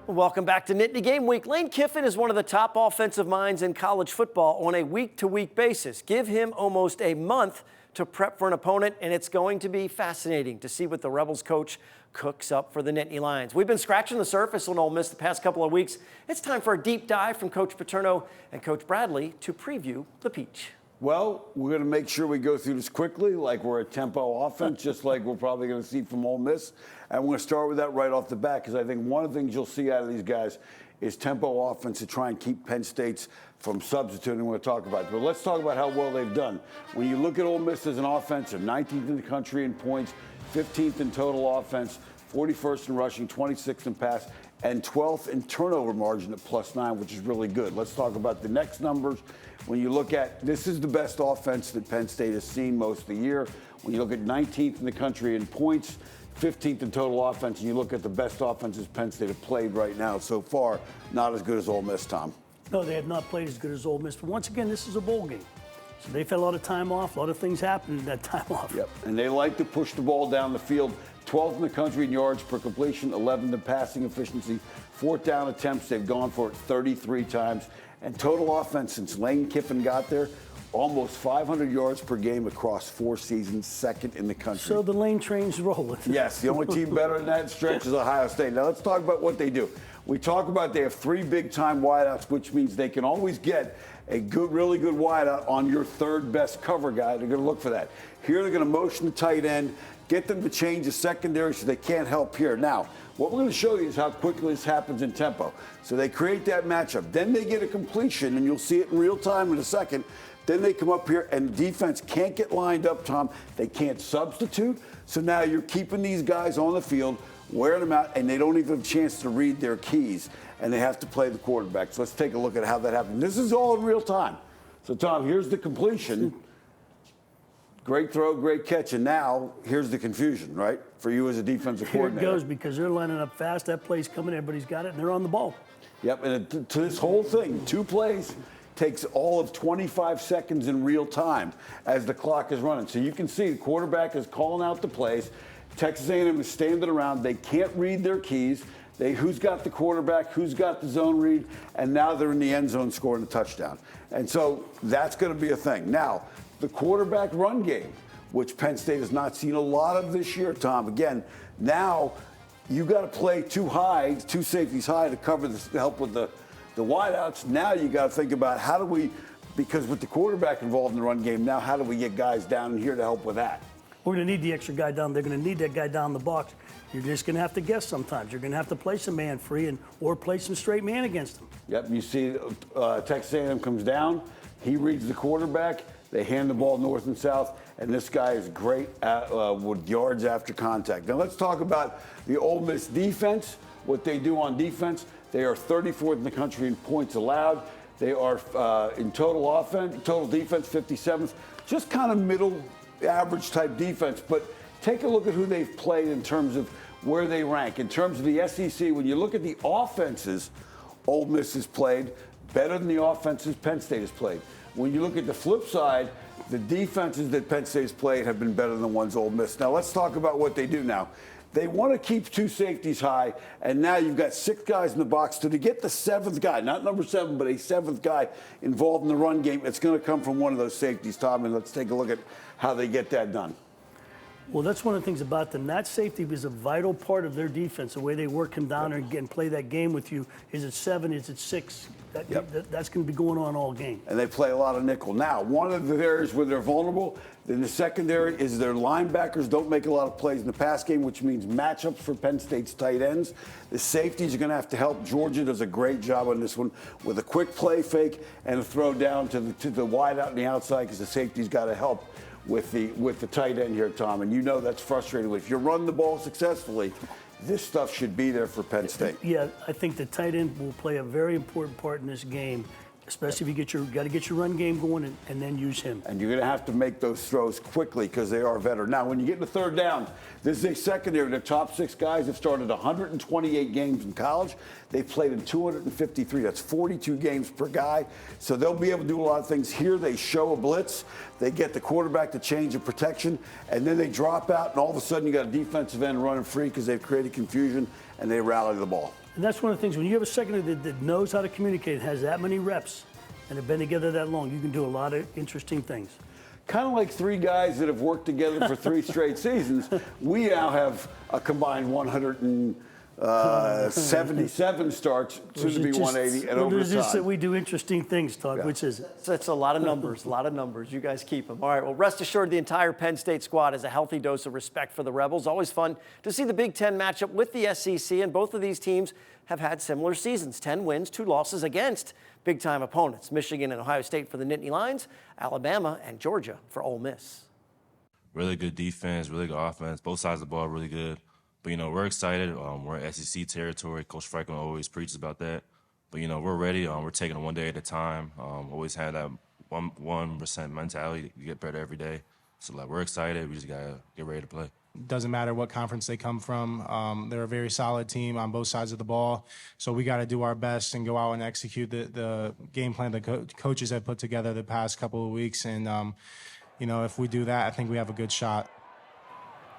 Welcome back to Nittany Game Week. Lane Kiffin is one of the top offensive minds in college football on a week-to-week basis. Give him almost a month to prep for an opponent, and it's going to be fascinating to see what the Rebels coach cooks up for the Nittany Lions. We've been scratching the surface on Ole Miss the past couple of weeks. It's time for a deep dive from Coach Paterno and Coach Bradley to preview the Peach. Well, we're going to make sure we go through this quickly, like we're a tempo offense, just like we're probably going to see from Ole Miss. And we're going to start with that right off the bat, because I think one of the things you'll see out of these guys is tempo offense to try and keep Penn State's from substituting. We're going to talk about it. But let's talk about how well they've done. When you look at Ole Miss as an offense, they're 19th in the country in points, 15th in total offense, 41st in rushing, 26th in pass, and 12th in turnover margin at +9, which is really good. Let's talk about the next numbers. When you look at, this is the best offense that Penn State has seen most of the year. When you look at 19th in the country in points, 15th in total offense, and you look at the best offenses Penn State have played right now so far, not as good as Ole Miss, Tom. No, they have not played as good as Ole Miss. But once again, this is a bowl game. So they've had a lot of time off. A lot of things happened in that time off. Yep, and they like to push the ball down the field. 12th in the country in yards per completion, 11th in passing efficiency. 4th down attempts, they've gone for it 33 times. And total offense since Lane Kiffin got there, almost 500 yards per game across 4 seasons, 2nd in the country. So the Lane train's rolling. Yes, the only team better than that stretch is Ohio State. Now let's talk about what they do. We talk about they have 3 big-time wideouts, which means they can always get a good, really good wideout on your 3rd best cover guy. They're going to look for that. Here they're going to motion the tight end, get them to change the secondary so they can't help here. Now, what we're going to show you is how quickly this happens in tempo. So they create that matchup. Then they get a completion, and you'll see it in real time in a second. Then they come up here, and defense can't get lined up, Tom. They can't substitute. So now you're keeping these guys on the field, wearing them out, and they don't even have a chance to read their keys, and they have to play the quarterback. So let's take a look at how that happens. This is all in real time. So, Tom, here's the completion. Great throw, great catch, and now here's the confusion, right, for you as a defensive coordinator. Here it goes, because they're lining up fast. That play's coming, everybody's got it, and they're on the ball. Yep, and to this whole thing, 2 plays takes all of 25 seconds in real time as the clock is running. So you can see the quarterback is calling out the plays. Texas A&M is standing around. They can't read their keys. Who's got the quarterback, who's got the zone read, and now they're in the end zone scoring a touchdown. And so that's going to be a thing. Now, the quarterback run game, which Penn State has not seen a lot of this year, Tom. Again, now you got to play 2 high, 2 safeties high to cover this, to help with the wideouts. Now you got to think about how do we, because with the quarterback involved in the run game, now how do we get guys down in here to help with that? We're going to need the extra guy down. They're going to need that guy down the box. You're just going to have to guess sometimes. You're going to have to play some man free or play some straight man against them. Yep, you see Texas A&M comes down. He reads the quarterback. They hand the ball north and south, and this guy is great with yards after contact. Now let's talk about the Ole Miss defense, what they do on defense. They are 34th in the country in points allowed. They are in total defense, 57th. Just kind of middle average type defense, but take a look at who they've played in terms of where they rank. In terms of the SEC, when you look at the offenses, Ole Miss has played better than the offenses Penn State has played. When you look at the flip side, the defenses that Penn State has played have been better than the ones Ole Miss. Now let's talk about what they do now. They want to keep 2 safeties high, and now you've got 6 guys in the box. So to get the 7th guy, not number 7, but a 7th guy involved in the run game, it's going to come from one of those safeties, Tom, and let's take a look at how they get that done. Well, that's one of the things about them. That safety is a vital part of their defense. The way they work him down and play that game with you. Is it 7? Is it 6? That's going to be going on all game. And they play a lot of nickel. Now, one of the areas where they're vulnerable in the secondary is their linebackers don't make a lot of plays in the pass game, which means matchups for Penn State's tight ends. The safeties are going to have to help. Georgia does a great job on this one with a quick play fake and a throw down to the wide out on the outside, because the safety's got to help with the tight end here, Tom. And you know that's frustrating. If you run the ball successfully, this stuff should be there for Penn State. Yeah, I think the tight end will play a very important part in this game Especially if you got to get your run game going and then use him. And you're going to have to make those throws quickly because they are veteran. Now, when you get to third down, this is a secondary. The top 6 guys have started 128 games in college. They've played in 253. That's 42 games per guy. So they'll be able to do a lot of things. Here they show a blitz. They get the quarterback to change of protection, and then they drop out, and all of a sudden you got a defensive end running free because they've created confusion, and they rally the ball. And that's one of the things, when you have a secondary that knows how to communicate, has that many reps, and have been together that long, you can do a lot of interesting things. Kind of like 3 guys that have worked together for 3 straight seasons. We now have a combined 177 starts, soon to be 180, and Or is this that overtime. we do interesting things, Todd? Yeah. Which is it? That's a lot of numbers, a lot of numbers. You guys keep them. All right, well, rest assured the entire Penn State squad has a healthy dose of respect for the Rebels. Always fun to see the Big Ten match up with the SEC, and both of these teams have had similar seasons. 10 wins, 2 losses against big-time opponents. Michigan and Ohio State for the Nittany Lions, Alabama and Georgia for Ole Miss. Really good defense, really good offense. Both sides of the ball really good. But, you know, we're excited. We're in SEC territory. Coach Franklin always preaches about that. But, you know, we're ready. We're taking it one day at a time. Always had that 1% mentality. You get better every day. So, like, we're excited. We just got to get ready to play. Doesn't matter what conference they come from. They're a very solid team on both sides of the ball. So we got to do our best and go out and execute the game plan the coaches have put together the past couple of weeks. And, you know, if we do that, I think we have a good shot.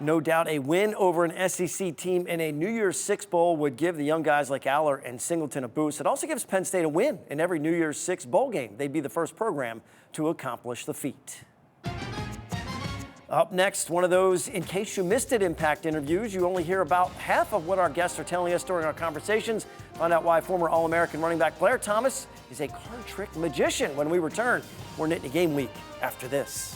No doubt a win over an SEC team in a New Year's Six Bowl would give the young guys like Aller and Singleton a boost. It also gives Penn State a win in every New Year's Six Bowl game. They'd be the first program to accomplish the feat. Up next, one of those in case you missed it impact interviews. You only hear about half of what our guests are telling us during our conversations. Find out why former All-American running back Blair Thomas is a card trick magician when we return. More Nittany Game Week after this.